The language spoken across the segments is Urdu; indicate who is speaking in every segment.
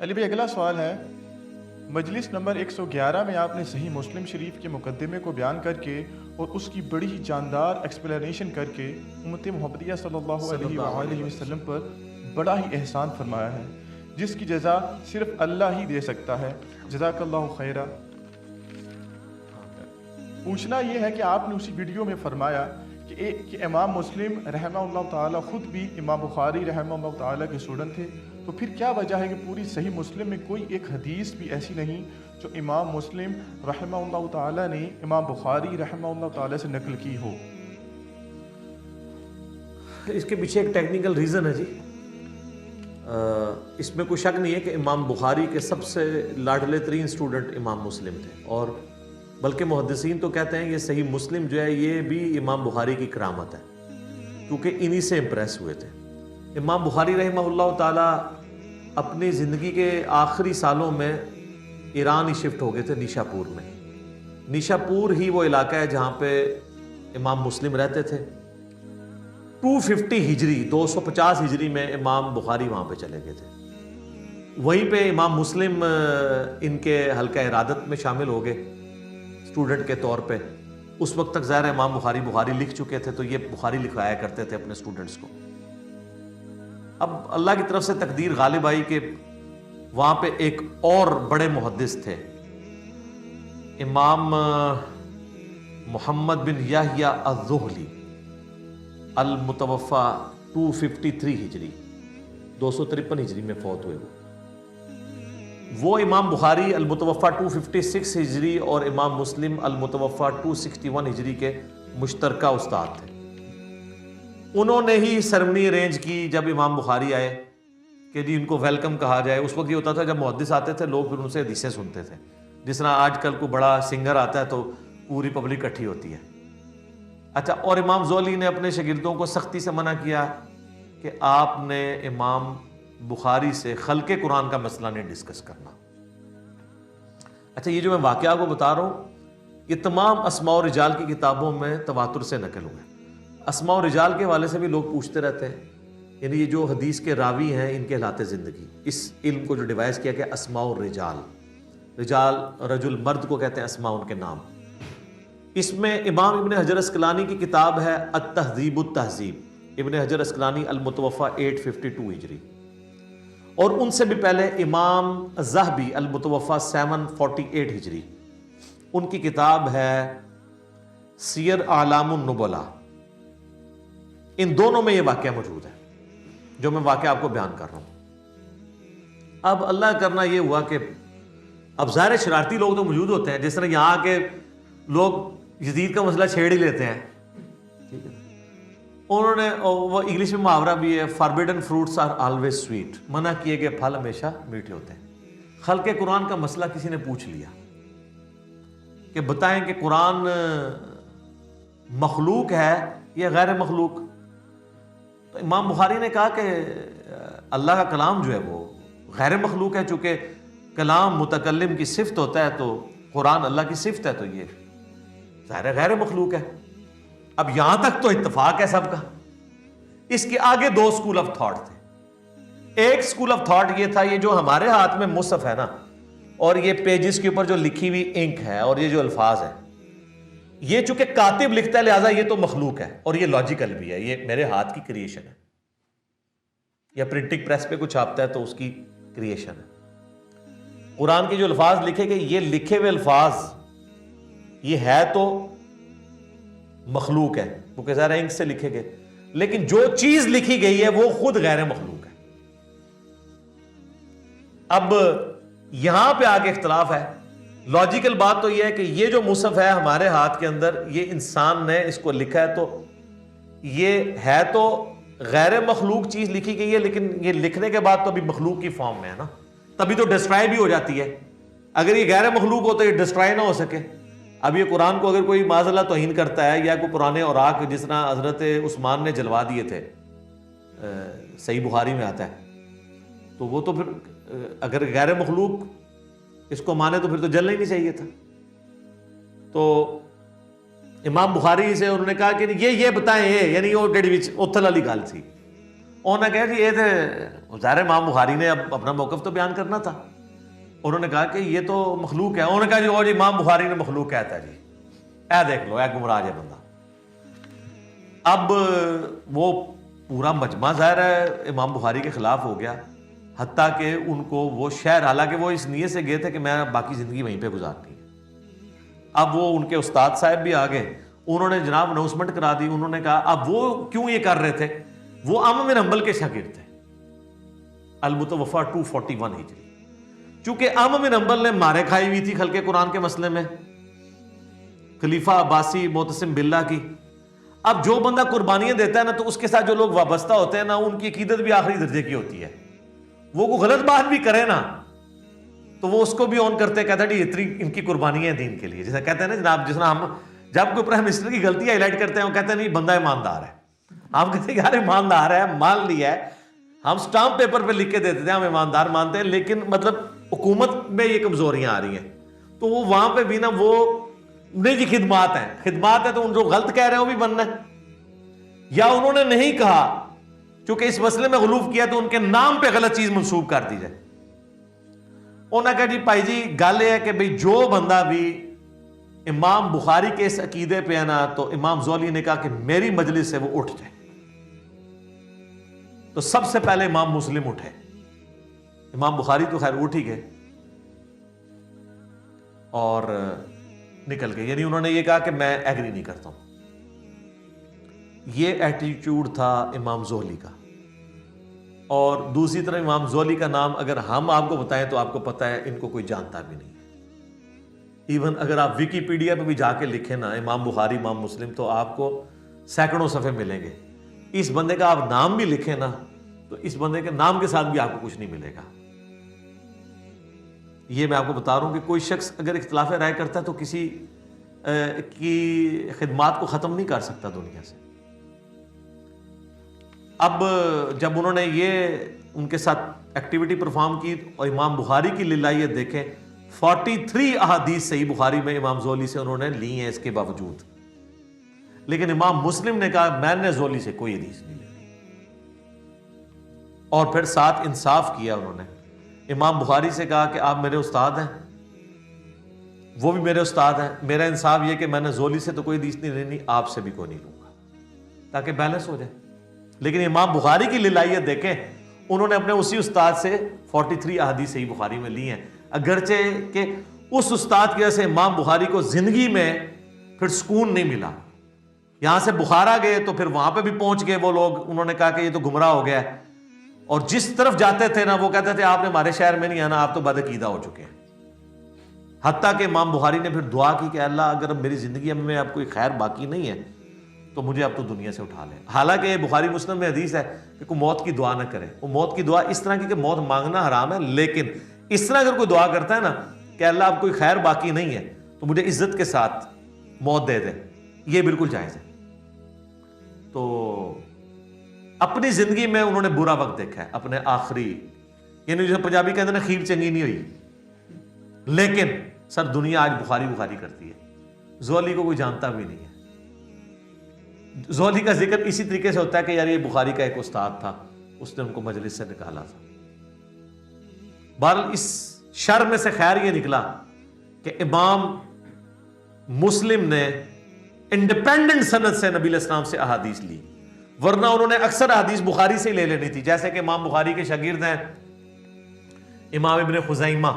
Speaker 1: علی بھائی اگلا سوال ہے، مجلس نمبر 111 میں آپ نے صحیح مسلم شریف کے مقدمے کو بیان کر کے اور اس کی بڑی ہی جاندار ایکسپلینیشن کر کے امت محمدیہ صلی اللہ علیہ وآلہ وسلم پر بڑا ہی احسان فرمایا ہے، جس کی جزا صرف اللہ ہی دے سکتا ہے۔ جزاک اللہ خیرہ۔ پوچھنا یہ ہے کہ آپ نے اسی ویڈیو میں فرمایا کہ امام مسلم رحمہ اللہ تعالیٰ خود بھی امام بخاری رحمہ اللہ تعالیٰ کے اسٹوڈنٹ تھے، تو پھر کیا وجہ ہے کہ پوری صحیح مسلم میں کوئی ایک حدیث بھی ایسی نہیں جو امام مسلم رحمہ اللہ تعالیٰ نے امام بخاری رحمہ اللہ تعالیٰ سے نقل کی ہو؟
Speaker 2: اس کے پیچھے ایک ٹیکنیکل ریزن ہے جی۔ اس میں کوئی شک نہیں ہے کہ امام بخاری کے سب سے لاڈلے ترین اسٹوڈنٹ امام مسلم تھے، اور بلکہ محدثین تو کہتے ہیں یہ صحیح مسلم جو ہے یہ بھی امام بخاری کی کرامت ہے، کیونکہ انہی سے امپریس ہوئے تھے۔ امام بخاری رحمہ اللہ تعالیٰ اپنی زندگی کے آخری سالوں میں ایران ہی شفٹ ہو گئے تھے، نیشا پور میں۔ نیشا پور ہی وہ علاقہ ہے جہاں پہ امام مسلم رہتے تھے۔ 250 ہجری 250 ہجری میں امام بخاری وہاں پہ چلے گئے تھے۔ وہیں پہ امام مسلم ان کے حلقہ ارادت میں شامل ہو گئے اسٹوڈنٹ کے طور پہ۔ اس وقت تک ظاہر امام بخاری لکھ چکے تھے، تو یہ بخاری لکھوایا کرتے تھے اپنے اسٹوڈنٹس کو۔ اب اللہ کی طرف سے تقدیر غالب آئی کہ وہاں پہ ایک اور بڑے محدث تھے، امام محمد بن یحییٰ الذہلی، المتوفی 253 ہجری 253 ہجری میں فوت ہوئے۔ وہ امام بخاری المتوفی 256 ہجری اور امام مسلم المتوفی 261 ہجری کے مشترکہ استاد تھے۔ انہوں نے ہی سرمنی ارینج کی جب امام بخاری آئے کہ جی ان کو ویلکم کہا جائے۔ اس وقت یہ ہوتا تھا جب محدث آتے تھے لوگ پھر ان سے حدیثیں سنتے تھے، جس طرح آج کل کو بڑا سنگر آتا ہے تو پوری پبلک اکٹھی ہوتی ہے۔ اچھا، اور امام زولی نے اپنے شاگردوں کو سختی سے منع کیا کہ آپ نے امام بخاری سے خلق قرآن کا مسئلہ نہیں ڈسکس کرنا۔ اچھا، یہ جو میں واقعہ کو بتا رہا ہوں یہ تمام اسماء و رجال کی کتابوں میں تواتر سے نقل ہوئے۔ اسماء و رجال کے حوالے سے بھی لوگ پوچھتے رہتے ہیں، یعنی یہ جو حدیث کے راوی ہیں ان کے حالات زندگی، اس علم کو جو ڈیوائز کیا گیا اسماء الرجال، رجال رجل مرد کو کہتے ہیں، اسماء ان کے نام۔ اس میں امام ابن حجر اسقلانی کی کتاب ہے التہذیب التہذیب، ابن حجر اسقلانی المتوفی 852 ہجری، اور ان سے بھی پہلے امام الذہبی المتوفی 748 ہجری، ان کی کتاب ہے سیر اعلام النبلاء۔ ان دونوں میں یہ واقعہ موجود ہے جو میں واقعہ آپ کو بیان کر رہا ہوں۔ اب اللہ کرنا یہ ہوا کہ اب ظاہر شرارتی لوگ تو موجود ہوتے ہیں، جس طرح یہاں کے لوگ یزید کا مسئلہ چھیڑ ہی لیتے ہیں، ٹھیک ہے۔ انہوں نے وہ انگلش میں محاورہ بھی ہے، forbidden fruits are always sweet, منع کیے گئے پھل ہمیشہ میٹھے ہوتے ہیں۔ خلق قرآن کا مسئلہ کسی نے پوچھ لیا کہ بتائیں کہ قرآن مخلوق ہے یا غیر مخلوق؟ تو امام بخاری نے کہا کہ اللہ کا کلام جو ہے وہ غیر مخلوق ہے، چونکہ کلام متکلم کی صفت ہوتا ہے تو قرآن اللہ کی صفت ہے، تو یہ ظاہر غیر مخلوق ہے۔ اب یہاں تک تو اتفاق ہے سب کا۔ اس کے آگے دو سکول آف تھاٹ تھے۔ ایک سکول آف تھاٹ یہ تھا، یہ جو ہمارے ہاتھ میں مصحف ہے نا، اور یہ پیجز کے اوپر جو لکھی ہوئی انک ہے اور یہ جو الفاظ ہے، یہ چونکہ کاتب لکھتا ہے لہٰذا یہ تو مخلوق ہے، اور یہ لاجیکل بھی ہے، یہ میرے ہاتھ کی کریشن ہے، یا پرنٹنگ پریس پہ کچھ چھاپتا ہے تو اس کی کریشن ہے۔ قرآن کے جو الفاظ لکھے گئے، یہ لکھے ہوئے الفاظ یہ ہے تو مخلوق ہے کیونکہ ظاہر انک سے لکھے گئے، لیکن جو چیز لکھی گئی ہے وہ خود غیر مخلوق ہے۔ اب یہاں پہ آگے اختلاف ہے۔ لاجیکل بات تو یہ ہے کہ یہ جو مصحف ہے ہمارے ہاتھ کے اندر، یہ انسان نے اس کو لکھا ہے، تو یہ ہے تو غیر مخلوق چیز لکھی گئی ہے، لیکن یہ لکھنے کے بعد تو ابھی مخلوق کی فارم میں ہے نا، تبھی تو ڈسٹرائے بھی ہو جاتی ہے۔ اگر یہ غیر مخلوق ہو تو یہ ڈسٹرائے نہ ہو سکے۔ اب یہ قرآن کو اگر کوئی معاذ اللہ توہین کرتا ہے، یا کوئی پرانے اوراق جس طرح حضرت عثمان نے جلوا دیے تھے، صحیح بخاری میں آتا ہے، تو وہ تو پھر اگر غیر مخلوق اس کو مانے تو پھر تو جلنا ہی نہیں چاہیے تھا۔ تو امام بخاری سے انہوں نے کہا کہ یہ بتائیں، یعنی وہ اتھل والی گل تھی، انہوں نے کہا جی یہ تو ظاہر امام بخاری نے اب اپنا موقف تو بیان کرنا تھا. انہوں نے کہا کہ یہ تو مخلوق ہے. انہوں نے کہا جی اور امام بخاری نے مخلوق کہتا ہے جی, اے دیکھ لو اے گمراہ ہے بندہ. اب وہ پورا مجمع ظاہر ہے امام بخاری کے خلاف ہو گیا, حتیٰ کہ ان کو وہ شہر, حالانکہ وہ اس نیت سے گئے تھے کہ میں باقی زندگی وہیں پہ گزارنی ہے. اب وہ ان کے استاد صاحب بھی آ گئے, انہوں نے جناب اناؤنسمنٹ کرا دی. انہوں نے کہا اب وہ کیوں یہ کر رہے تھے, وہ احمد بن حنبل کے شاگرد تھے, المتوفا 241 ہجری. چونکہ احمد بن حنبل نے مارے کھائی ہوئی تھی خلق قرآن کے مسئلے میں, خلیفہ عباسی معتصم باللہ کی. اب جو بندہ قربانیاں دیتا ہے نا, تو اس کے ساتھ جو لوگ وابستہ ہوتے ہیں نا, ان کی عقیدت بھی آخری درجے کی ہوتی ہے. وہ کوئی غلط بات بھی کرے نا تو وہ اس کو بھی آن کرتے, کہتا ہے اتنی ان کی قربانیاں ہیں دین کے لیے. جیسا کہتے ہیں نا جناب, جس طرح ہم جب کوئی پرائم منسٹر کی غلطی ہائی لائٹ کرتے ہیں, وہ کہتے ہیں نہیں بندہ ایماندار ہے. ہم کہتے ہیں یار ایماندار ہے, مان لیا ہے, ہم سٹامپ پیپر پہ لکھ کے دیتے ہیں ہم ایماندار مانتے ہیں, لیکن مطلب حکومت میں یہ کمزوریاں آ رہی ہیں. تو وہ وہاں پہ بھی نا وہ نہیں جی خدمات ہیں, خدمات ہے تو ان جو غلط کہہ رہے ہیں وہ بھی بننا ہے, یا انہوں نے نہیں کہا چونکہ اس مسئلے میں غلوف کیا تو ان کے نام پہ غلط چیز منسوب کر دی جائے. انہوں نے کہا جی بھائی جی گل یہ ہے کہ بھئی جو بندہ بھی امام بخاری کے اس عقیدے پہ ہے نا, تو امام زولی نے کہا کہ میری مجلس سے وہ اٹھ جائے. تو سب سے پہلے امام مسلم اٹھے, امام بخاری تو خیر اٹھ ہی گئے اور نکل گئے. یعنی انہوں نے یہ کہا کہ میں ایگری نہیں کرتا ہوں. یہ ایٹیٹیوڈ تھا امام زہلی کا. اور دوسری طرف امام زہلی کا نام اگر ہم آپ کو بتائیں تو آپ کو پتہ ہے ان کو کوئی جانتا بھی نہیں. ایون اگر آپ ویکیپیڈیا پہ بھی جا کے لکھیں نا امام بخاری امام مسلم, تو آپ کو سینکڑوں صفحے ملیں گے. اس بندے کا آپ نام بھی لکھیں نا تو اس بندے کے نام کے ساتھ بھی آپ کو کچھ نہیں ملے گا. یہ میں آپ کو بتا رہا ہوں کہ کوئی شخص اگر اختلاف رائے کرتا ہے تو کسی کی خدمات کو ختم نہیں کر سکتا دنیا سے. اب جب انہوں نے یہ ان کے ساتھ ایکٹیویٹی پرفارم کی, اور امام بخاری کی للہیت دیکھیں, 43 احادیث صحیح بخاری میں امام زولی سے انہوں نے لی ہیں اس کے باوجود. لیکن امام مسلم نے کہا میں نے زولی سے کوئی حدیث نہیں لی. اور پھر ساتھ انصاف کیا انہوں نے, امام بخاری سے کہا کہ آپ میرے استاد ہیں, وہ بھی میرے استاد ہیں, میرا انصاف یہ کہ میں نے زولی سے تو کوئی حدیث نہیں لینی, آپ سے بھی کوئی نہیں لوں گا, تاکہ بیلنس ہو جائے. لیکن امام بخاری کی للہیت دیکھیں, انہوں نے اپنے اسی استاد سے 43 احادیث صحیح بخاری میں لی ہیں, اگرچہ کہ اس استاد کی وجہ سے امام بخاری کو زندگی میں پھر سکون نہیں ملا. یہاں سے بخارا گئے تو پھر وہاں پہ بھی پہنچ گئے وہ لوگ, انہوں نے کہا کہ یہ تو گمراہ ہو گیا ہے, اور جس طرف جاتے تھے نا وہ کہتے تھے آپ نے ہمارے شہر میں نہیں آنا, آپ تو بدعقیدہ ہو چکے ہیں. حتیٰ کہ امام بخاری نے پھر دعا کی کہ اللہ اگر میری زندگی میں اب کوئی خیر باقی نہیں ہے تو مجھے اب تو دنیا سے اٹھا لے. حالانکہ یہ بخاری مسلم میں حدیث ہے کہ کوئی موت کی دعا نہ کرے. وہ موت کی دعا اس طرح کی کہ موت مانگنا حرام ہے, لیکن اس طرح اگر کوئی دعا کرتا ہے نا کہ اللہ اب کوئی خیر باقی نہیں ہے تو مجھے عزت کے ساتھ موت دے دے, یہ بالکل جائز ہے. تو اپنی زندگی میں انہوں نے برا وقت دیکھا ہے, اپنے آخری, یعنی جو پنجابی کہتے ہیں نا خیر چنگی نہیں ہوئی, لیکن سر دنیا آج بخاری بخاری کرتی ہے. زولی کو کوئی جانتا بھی نہیں ہے. زولی کا ذکر اسی طریقے سے ہوتا ہے کہ یار یہ بخاری کا ایک استاد تھا, اس نے ان کو مجلس سے نکالا تھا. بہرحال اس شر میں سے خیر یہ نکلا کہ امام مسلم نے انڈیپینڈنٹ سند سے نبی علیہ السلام سے احادیث لی, ورنہ انہوں نے اکثر احادیث بخاری سے لے لینی تھی. جیسے کہ امام بخاری کے شاگرد ہیں امام ابن خزیمہ,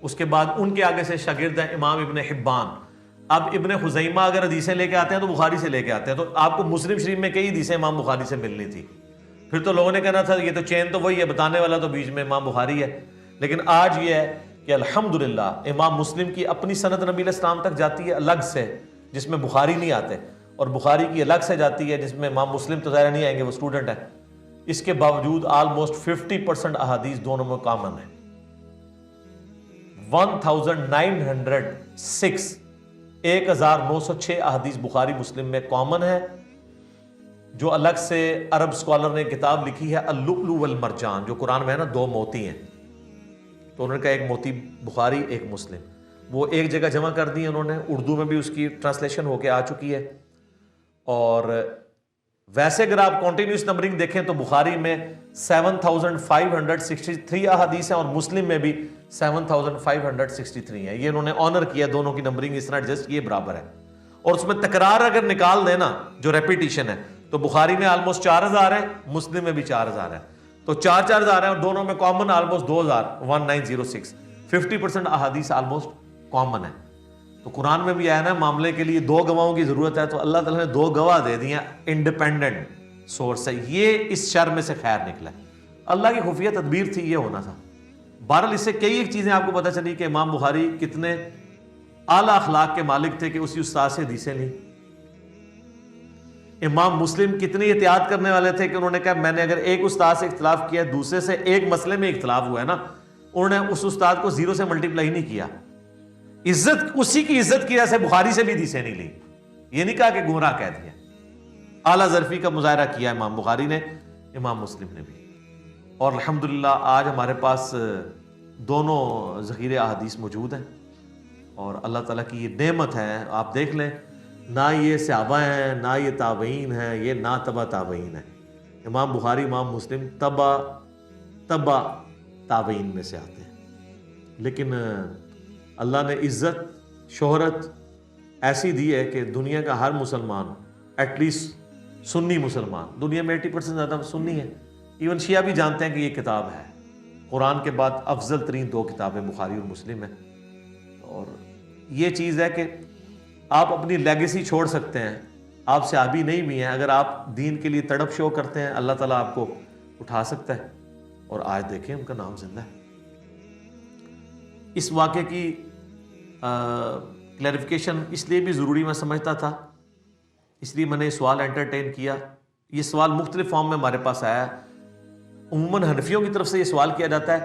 Speaker 2: اس کے بعد ان کے آگے سے شاگرد ہیں امام ابن حبان. اب ابن خزیمہ اگر حدیثیں لے کے آتے ہیں تو بخاری سے لے کے آتے ہیں, تو آپ کو مسلم شریف میں کئی حدیثیں امام بخاری سے ملنی تھی. پھر تو لوگوں نے کہنا تھا یہ تو چین تو وہی ہے, بتانے والا تو بیچ میں امام بخاری ہے. لیکن آج یہ ہے کہ الحمدللہ امام مسلم کی اپنی سند نبی علیہ السلام تک جاتی ہے الگ سے, جس میں بخاری نہیں آتے, اور بخاری کی الگ سے جاتی ہے جس میں امام مسلم تو ظاہر نہیں آئیں گے, وہ اسٹوڈنٹ ہے. اس کے باوجود آلموسٹ 50% احادیث دونوں میں کامن ہے. 1906 احادیث بخاری مسلم میں کامن ہے. جو الگ سے عرب سکولر نے کتاب لکھی ہے اللؤلؤ والمرجان, جو قرآن میں ہے نا 2 موتی ہیں, تو انہوں نے کہا ایک موتی بخاری ایک مسلم, وہ ایک جگہ جمع کر دی انہوں نے. اردو میں بھی اس کی ٹرانسلیشن ہو کے آ چکی ہے, اور ویسے اگر آپ کنٹینیوس نمبرنگ دیکھیں تو بخاری میں 7563 احادیث ہیں اور مسلم میں بھی 7563 ہیں. یہ انہوں نے آنر کیا, دونوں کی نمبرنگ اس طرح ایڈجسٹ کی برابر ہے. اور اس میں تکرار اگر نکال دینا جو ریپیٹیشن ہے تو بخاری میں آلموسٹ 4000 ہے, مسلم میں بھی 4000 ہے, تو 4000 ہے اور دونوں میں کامن آلموسٹ 1906. 50% احادیث آلموسٹ کامن ہے. تو قرآن میں بھی آیا نا معاملے کے لیے 2 گواہوں کی ضرورت ہے, تو اللہ تعالیٰ نے 2 گواہ دے دیے انڈیپینڈنٹ سورس ہے. یہ اس شر میں سے خیر نکلا ہے, اللہ کی خفیہ تدبیر تھی, یہ ہونا تھا. بہرحال اس سے کئی ایک چیزیں آپ کو پتہ چلی کہ امام بخاری کتنے اعلیٰ اخلاق کے مالک تھے کہ اسی استاد سے حدیثیں لیں. امام مسلم کتنی احتیاط کرنے والے تھے کہ انہوں نے کہا میں نے اگر ایک استاد سے اختلاف کیا, دوسرے سے ایک مسئلے میں اختلاف ہوا ہے نا, انہوں نے اس استاد کو 0 سے ملٹیپلائی نہیں کیا. عزت اسی کی عزت کی وجہ سے بخاری سے بھی حدیثیں نہیں لی. یہ نہیں کہا کہ گمراہ کہہ دیا. اعلیٰ ظرفی کا مظاہرہ کیا امام بخاری نے, امام مسلم نے بھی. اور الحمدللہ آج ہمارے پاس دونوں ذخیرے احادیث موجود ہیں اور اللہ تعالیٰ کی یہ نعمت ہے. آپ دیکھ لیں, نہ یہ صحابہ ہیں, نہ یہ تابعین ہیں, یہ نہ تبع تابعین ہیں. امام بخاری, امام مسلم تبع تابعین میں سے آتے ہیں. لیکن اللہ نے عزت شہرت ایسی دی ہے کہ دنیا کا ہر مسلمان, ایٹ لیسٹ سنی مسلمان, دنیا میں 80% زیادہ سنی ہے, ایون شیعہ بھی جانتے ہیں کہ یہ کتاب ہے. قرآن کے بعد افضل ترین 2 کتابیں بخاری اور مسلم ہیں. اور یہ چیز ہے کہ آپ اپنی لیگیسی چھوڑ سکتے ہیں, آپ صحابی نہیں بھی ہیں, اگر آپ دین کے لیے تڑپ شو کرتے ہیں اللہ تعالیٰ آپ کو اٹھا سکتا ہے. اور آج دیکھیں ان کا نام زندہ ہے. اس واقعے کی کلیریفیکیشن اس لیے بھی ضروری میں سمجھتا تھا, اس لیے میں نے یہ سوال انٹرٹین کیا. یہ سوال مختلف فارم میں ہمارے پاس آیا. عموماً حنفیوں کی طرف سے یہ سوال کیا جاتا ہے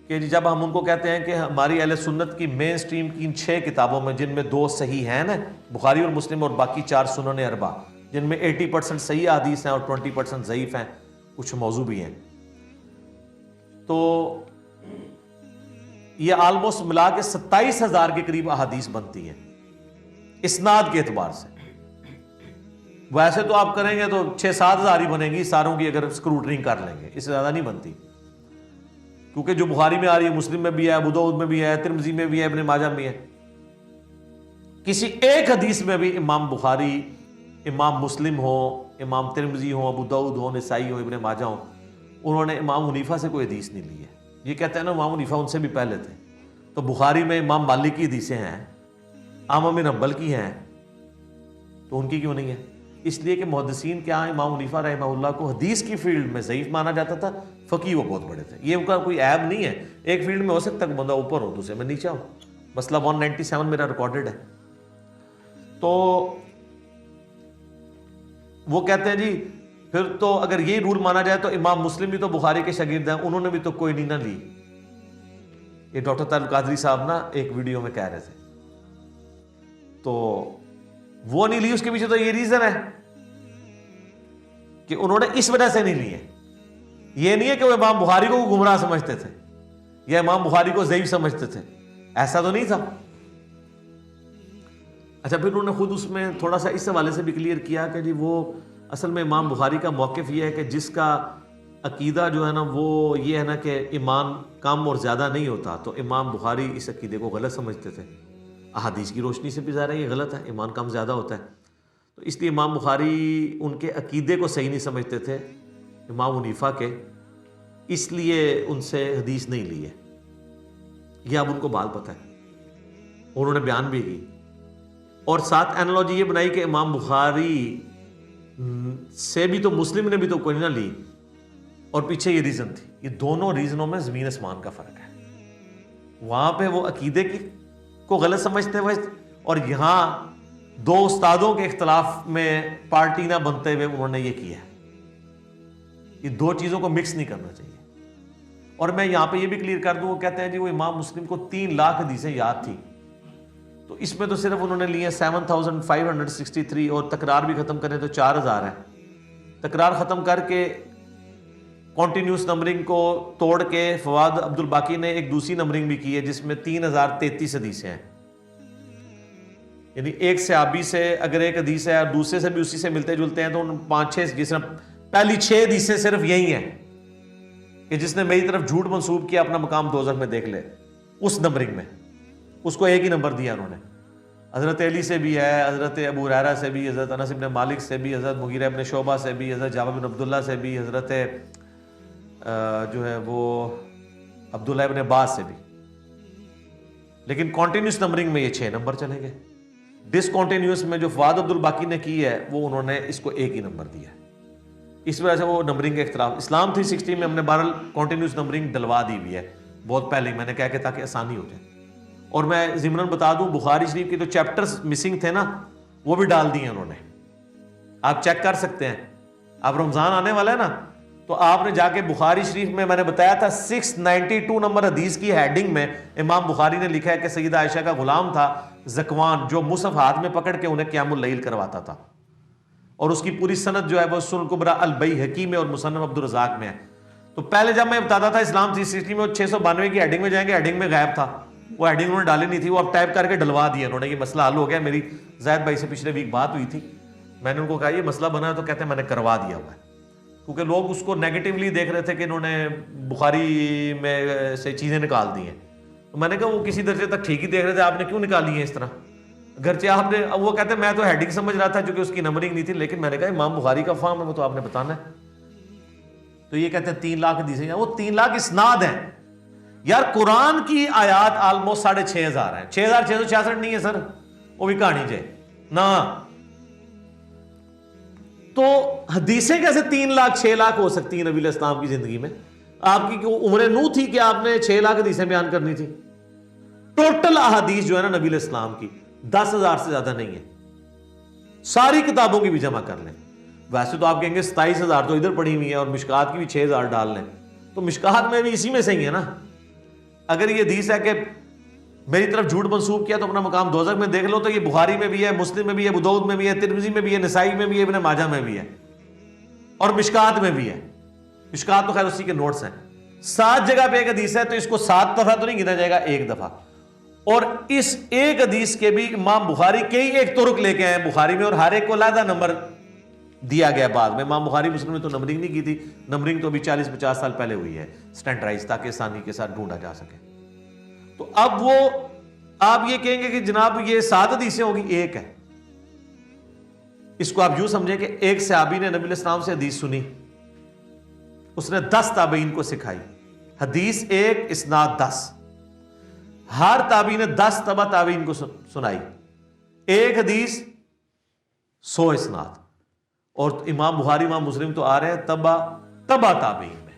Speaker 2: کہ جب ہم ان کو کہتے ہیں کہ ہماری اہل سنت کی مین سٹریم کی ان 6 کتابوں میں, جن میں 2 صحیح ہیں نا, بخاری اور مسلم, اور باقی 4 سنن اربع, جن میں 80% صحیح حدیث ہیں اور 20% ضعیف ہیں, کچھ موضوع بھی ہیں, تو یہ آلموسٹ ملا کے 27,000 کے قریب احادیث بنتی ہیں اسناد کے اعتبار سے. ویسے تو آپ کریں گے تو 6-7 ہزار ہی بنے گی ساروں کی, اگر اسکروٹنگ کر لیں گے, اس سے زیادہ نہیں بنتی. کیونکہ جو بخاری میں آ رہی ہے, مسلم میں بھی ہے, ابو داؤد میں بھی ہے, ترمذی میں بھی ہے, ابن ماجہ میں ہے. کسی ایک حدیث میں بھی امام بخاری, امام مسلم ہو, امام ترمذی ہو, ابو داؤد ہو, نسائی ہو, ابن ماجہ ہو, انہوں نے امام حنیفہ سے کوئی حدیث نہیں لی ہے. یہ کہتے ہیں نا امام حنیفہ ان سے بھی پہلے تھے, تو بخاری میں امام مالک کی حدیثیں ہیں, احمد بن حنبل کی ہیں, تو ان کی کیوں نہیں ہے؟ اس لیے کہ محدثین کیا ہیں, امام حنیفہ رحمہ اللہ کو حدیث کی فیلڈ میں ضعیف مانا جاتا تھا, فقیہ وہ بہت بڑے تھے. یہ ان کا کوئی عیب نہیں ہے, ایک فیلڈ میں ہو سکتا ہے بندہ اوپر ہو, دوسرے میں نیچے ہو. مسئلہ 197 میرا ریکارڈڈ ہے. تو وہ کہتے ہیں جی پھر تو اگر یہی رول مانا جائے تو امام مسلم بھی تو بخاری کے شاگرد ہیں, انہوں نے بھی تو کوئی نہیں نہ لی. یہ ڈاکٹر طارق قادری صاحب نا ایک ویڈیو میں کہہ رہے تھے, تو وہ نہیں لی, اس کے پیچھے تو یہ ریزن ہے کہ انہوں نے اس وجہ سے نہیں لی ہے. یہ نہیں ہے کہ وہ امام بخاری کو گمراہ سمجھتے تھے یا امام بخاری کو ضعیف سمجھتے تھے, ایسا تو نہیں تھا. اچھا, پھر انہوں نے خود اس میں تھوڑا سا اس حوالے سے بھی کلیئر کیا کہ جی وہ اصل میں امام بخاری کا موقف یہ ہے کہ جس کا عقیدہ جو ہے نا وہ یہ ہے نا کہ ایمان کم اور زیادہ نہیں ہوتا, تو امام بخاری اس عقیدے کو غلط سمجھتے تھے. احادیث کی روشنی سے بھی ظاہر ہے یہ غلط ہے, ایمان کم زیادہ ہوتا ہے. تو اس لیے امام بخاری ان کے عقیدے کو صحیح نہیں سمجھتے تھے امام حنیفہ کے, اس لیے ان سے حدیث نہیں لی ہے. یہ اب ان کو بال پتہ ہے, انہوں نے بیان بھی کی. اور ساتھ اینالوجی یہ بنائی کہ امام بخاری سے بھی تو مسلم نے بھی تو کوئی نہ لی, اور پیچھے یہ ریزن تھی. یہ دونوں ریزنوں میں زمین آسمان کا فرق ہے. وہاں پہ وہ عقیدے کو غلط سمجھتے ہوئے, اور یہاں 2 استادوں کے اختلاف میں پارٹی نہ بنتے ہوئے انہوں نے یہ کیا ہے. یہ 2 چیزوں کو مکس نہیں کرنا چاہیے. اور میں یہاں پہ یہ بھی کلیئر کر دوں, وہ کہتے ہیں جی وہ امام مسلم کو 3 لاکھ حدیثیں یاد تھی, تو اس میں تو صرف انہوں نے لی ہیں 7563, اور تکرار بھی ختم کریں تو 4000 ہے. تکرار ختم کر کے کنٹینیوس نمبرنگ کو توڑ کے فواد عبد الباقی نے ایک دوسری نمبرنگ بھی کی ہے جس میں 3033 حدیثیں ہیں. یعنی ایک صحابی سے اگر ایک حدیث ہے اور دوسرے سے بھی اسی سے ملتے جلتے ہیں تو ان 5-6 جس طرح پہلی 6 حدیثیں صرف یہی ہیں کہ جس نے میری طرف جھوٹ منسوب کیا اپنا مقام دوزخ میں دیکھ لے، اس نمبرنگ میں اس کو ایک ہی نمبر دیا انہوں نے. حضرت علی سے بھی ہے، حضرت ابو ہریرہ سے بھی، حضرت انس بن مالک سے بھی، حضرت مغیرہ بن شعبہ سے بھی، حضرت جابر بن عبداللہ سے بھی، حضرت جو ہے وہ عبداللہ ابن عباس سے بھی. لیکن کانٹینیوس نمبرنگ میں یہ 6 نمبر چلیں گے. ڈسکنٹینیوس میں جو فواد عبد الباقی نے کی ہے وہ انہوں نے اس کو ایک ہی نمبر دیا ہے. اس وجہ سے وہ نمبرنگ کا اختلاف. اسلام 360 میں ہم نے بہرحال کانٹینیوس نمبرنگ ڈلوا دی ہوئی ہے بہت پہلے، میں نے کہا کہ تاکہ آسانی ہو جائے. اور میں ضمناً بتا دوں بخاری شریف کے جو چیپٹرز مسنگ تھے نا وہ بھی ڈال دیے انہوں نے. آپ چیک کر سکتے ہیں. اب رمضان آنے والا ہے نا تو آپ نے جا کے بخاری شریف میں نے بتایا تھا 692 نمبر حدیث کی ہیڈنگ میں امام بخاری نے لکھا ہے کہ سیدہ عائشہ کا غلام تھا زکوان جو مصحف ہاتھ میں پکڑ کے انہیں قیام اللیل کرواتا تھا، اور اس کی پوری سند جو ہے وہ سنن کبریٰ البیہقی میں اور مصنف عبدالرزاق میں ہے. تو پہلے جب میں بتاتا تھا اسلام 360 میں وہ 692 کی ہیڈنگ میں جائیں گے، ہیڈنگ میں غائب تھا، وہ ہیڈنگ انہوں نے ڈالی نہیں تھی، وہ اب ٹائپ کر کے ڈلوا دیا انہوں نے. یہ مسئلہ حل ہو گیا. میری زید بھائی سے پچھلے ویک بات ہوئی تھی، میں نے ان کو کہا یہ مسئلہ بنا ہے تو کہتے ہیں میں نے کروا دیا ہوا ہے، کیونکہ لوگ اس کو نیگیٹیولی دیکھ رہے تھے کہ انہوں نے بخاری میں سے چیزیں نکال دی ہیں. تو میں نے کہا وہ کسی درجے تک ٹھیک ہی دیکھ رہے تھے، آپ نے کیوں نکالی ہیں اس طرح؟ گرچہ آپ نے، وہ کہتے ہیں میں تو ہیڈنگ سمجھ رہا تھا کیونکہ اس کی نمبرنگ نہیں تھی، لیکن میں نے کہا امام بخاری کا فہم ہے وہ تو آپ نے بتانا ہے. تو یہ کہتے ہیں 3 لاکھ حدیثیں، وہ 3 لاکھ اسناد ہیں. یار قرآن کی آیات آلموسٹ 6,500 ہیں. 6,666 نہیں ہے سر، وہ بھی کہانی جائے نا. تو حدیثیں کیسے 3 لاکھ 6 لاکھ ہو سکتی ہیں نبی علیہ السلام کی زندگی میں؟ آپ کی عمر نو تھی کہ آپ نے 6 لاکھ حدیثیں بیان کرنی تھی؟ ٹوٹل احادیث جو ہے نا نبی علیہ السلام کی 10,000 سے زیادہ نہیں ہے. ساری کتابوں کی بھی جمع کر لیں. ویسے تو آپ کہیں گے 27,000 تو ادھر پڑھی ہوئی ہیں اور مشکات کی بھی 6,000 ڈال لیں، تو مشکات میں بھی اسی میں سے ہی ہے نا. اگر یہ حدیث ہے کہ میری طرف جھوٹ منسوب کیا تو اپنا مقام دوزخ میں دیکھ لو، تو یہ بخاری میں بھی ہے، مسلم میں بھی ہے، ابو داؤد میں بھی ہے، ترمذی میں بھی ہے، نسائی میں بھی ہے، ابن ماجہ میں بھی ہے، اور مشکات میں بھی ہے. مشکات تو خیر اسی کے نوٹس ہیں. 7 جگہ پہ ایک حدیث ہے تو اس کو 7 دفعہ تو نہیں گنا جائے گا، 1 دفعہ. اور اس ایک حدیث کے بھی امام بخاری کئی ایک طرق لے کے آئے بخاری میں، اور ہر ایک کو علیحدہ نمبر دیا گیا. بعد میں امام بخاری مسلم نے تو نمبرنگ نہیں کی تھی. نمبرنگ تو ابھی 40-50 سال پہلے ہوئی ہے سٹینڈرائز، تاکہ آسانی کے ساتھ ڈھونڈا جا سکے. تو اب وہ آپ یہ کہیں گے کہ جناب یہ 7 حدیثیں ہوگی، 1 ہے. اس کو آپ یوں سمجھیں کہ ایک صحابی نے نبی علیہ السلام سے حدیث سنی، اس نے 10 تابعین کو سکھائی. حدیث 1 اسناد 10. ہر تابعی نے 10 تبع تابعین کو سنائی. ایک حدیث 100 اسناد. اور امام بخاری امام مسلم تو آ رہے ہیں تبع تابعین میں.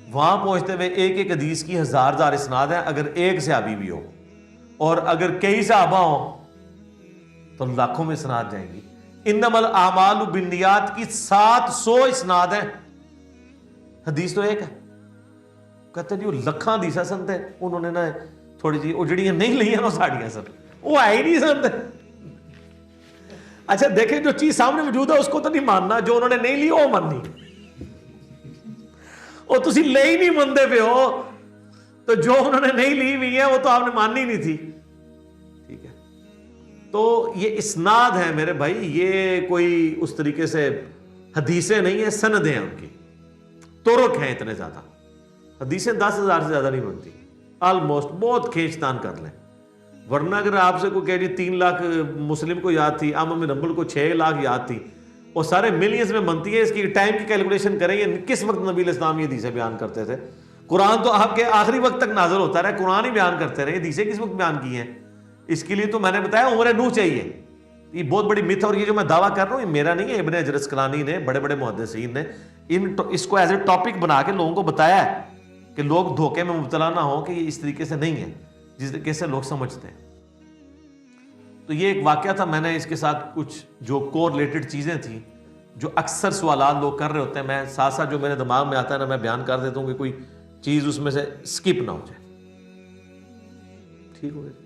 Speaker 2: وہاں پہنچتے ہوئے ایک ایک حدیث کی 1000 اسناد ہیں اگر ایک صحابی بھی ہو، اور اگر کئی صحابہ ہوں تو لاکھوں میں اسناد جائیں گی. انما الاعمال بالنیات کی 700 اسناد ہیں. حدیث تو ایک ہے. کہتے ہیں جی لکھاں حدیثاں سنتے ہیں انہوں نے نا تھوڑی جی وہ جڑیاں نہیں لئیاں نا ساڑیاں سر وہ آئی نہیں سنتے. اچھا دیکھیں جو چیز سامنے موجود ہے اس کو تو نہیں ماننا، جو انہوں نے نہیں لی وہ ماننی. وہ تسی لے ہی نہیں مندے پہ ہو تو جو انہوں نے نہیں لی ہوئی ہے وہ تو آپ نے ماننی نہیں تھی. ٹھیک ہے. تو یہ اسناد ہے میرے بھائی، یہ کوئی اس طریقے سے حدیثیں نہیں ہیں، سندیں ہیں، ان کی طرق ہیں اتنے زیادہ. حدیثیں 10,000 سے زیادہ نہیں بنتی آلموسٹ. بہت کھینچ تان کر لیں، ورنہ اگر آپ سے کوئی کہہ جی 3 لاکھ مسلم کو یاد تھی، احمد بن حنبل کو 6 لاکھ یاد تھی، اور سارے ملینز میں بنتی ہے. اس کی ٹائم کی کیلکولیشن کریں یہ کس وقت نبی علیہ السلام یہ حدیثیں بیان کرتے تھے. قرآن تو آپ کے آخری وقت تک نازل ہوتا رہا، قرآن ہی بیان کرتے رہے، حدیثیں کس وقت بیان کی ہیں. اس کے لیے تو میں نے بتایا عمر نوح چاہیے. یہ بہت بڑی مت ہے، اور یہ جو میں دعویٰ کر رہا ہوں یہ میرا نہیں ہے، ابن حجر اسقلانی نے، بڑے بڑے محدثین نے اس کو ایز اے ٹاپک بنا کے لوگوں کو بتایا ہے کہ لوگ دھوکے میں مبتلا نہ ہوں کہ یہ اس طریقے سے نہیں ہے جس طریقے سے لوگ سمجھتے ہیں. تو یہ ایک واقعہ تھا. میں نے اس کے ساتھ کچھ جو کو ریلیٹڈ چیزیں تھیں جو اکثر سوالات لوگ کر رہے ہوتے ہیں، میں ساتھ ساتھ جو میرے دماغ میں آتا ہے نا میں بیان کر دیتا ہوں کہ کوئی چیز اس میں سے سکپ نہ ہو جائے. ٹھیک ہو گیا.